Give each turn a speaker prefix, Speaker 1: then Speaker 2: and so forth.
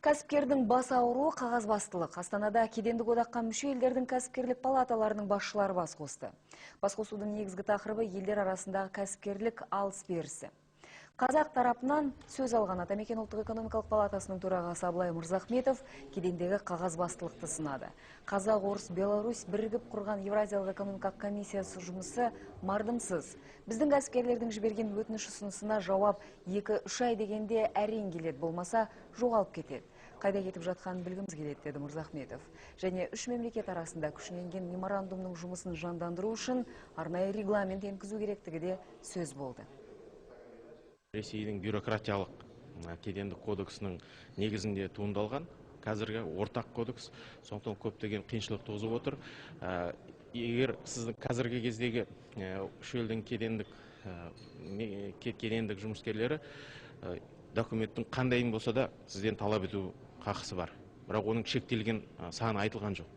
Speaker 1: Кәсіпкердің бас ауруы қағазбастылық. Астанада кедендік одаққа мүше елдердің кәсіпкерлік палаталарының басшылары бас қосты. Бас қосудың негізгі тақырыбы елдер арасындағы кәсіпкерлік алыс-берісі. Қазақ тарапынан сөз алған Атамекен ұлттық экономикалық палатасының төрағасы Абылай Мырзахметов кедендегі қағазбастылықты сынады. Қазақ, орыс, Беларусь бірігіп құрған Евразиялық экономикалық комиссиясы жұмысы мардымсыз. Біздің кәсіпкерлердің жіберген өтініш ұсынысына жауап 2-3 ай дегенде әрең келеді, болмаса жоғалып кетеді. Қайда кетіп жатқанын білгіміз келеді, деді Мырзахметов. Және үш мемлекет арасында күшіненген меморандумның жұмысын жандандыру үшін арнайы регламент енгізу керектігі де сөз болды.
Speaker 2: Ресейдің бюрократиялық кедендік кодексінің негізінде туындалған қазіргі ортақ кодекс, сондықтан көптеген қиыншылық туғызып отыр. Егер сіздің қазіргі кездегі үш елдің кедендік жұмыскерлері документтің қандайын болса да сізден талап ету қақысы бар. Бірақ оның шектелген саны айтылған жоқ.